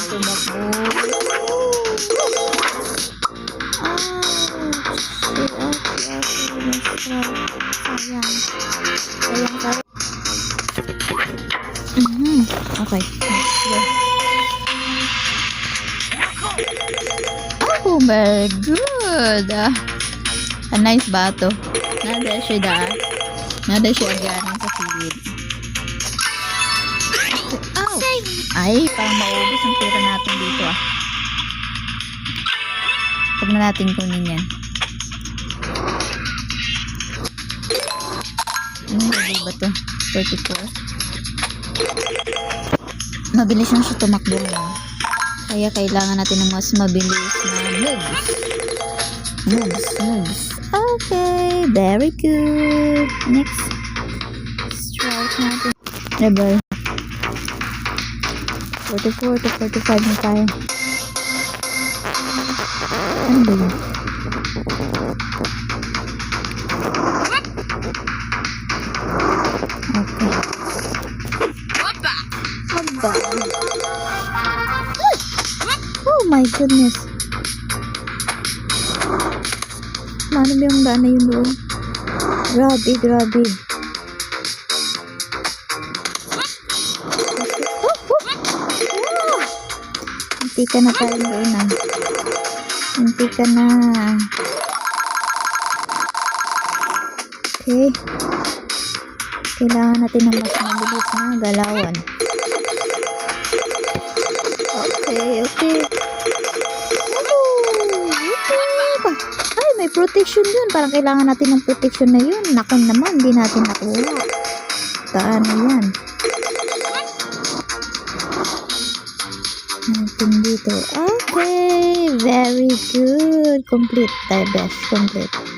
tumakbo. Sayang. Okay. Oh, very good. Nice ba ito? Nada siya agaran sa kilid. Ow! Ay, parang maubos ang pera natin dito Huwag na natin kunin yan. Ano ba ito? 34. Mabilis lang siya tumakbo ngayon. Kaya kailangan natin ng mas mabilis na moves. Okay, very good. Next. Strike natin. Rebel. 44 to 45 na tayo. Ano ba yun? Okay. Haba. Oh my goodness. Mano ba yung daan na yun doon? Grabe. Hindi ka na tayo doon Hindi ka na. Okay. Kailangan natin ng mas mabilis na galawan. Okay. Ay, may protection yun. Parang kailangan natin ng protection na yun. Nakon naman, hindi natin nakuha. Paano yan? Natin dito. Okay, very good. Complete. Tayo best. Complete.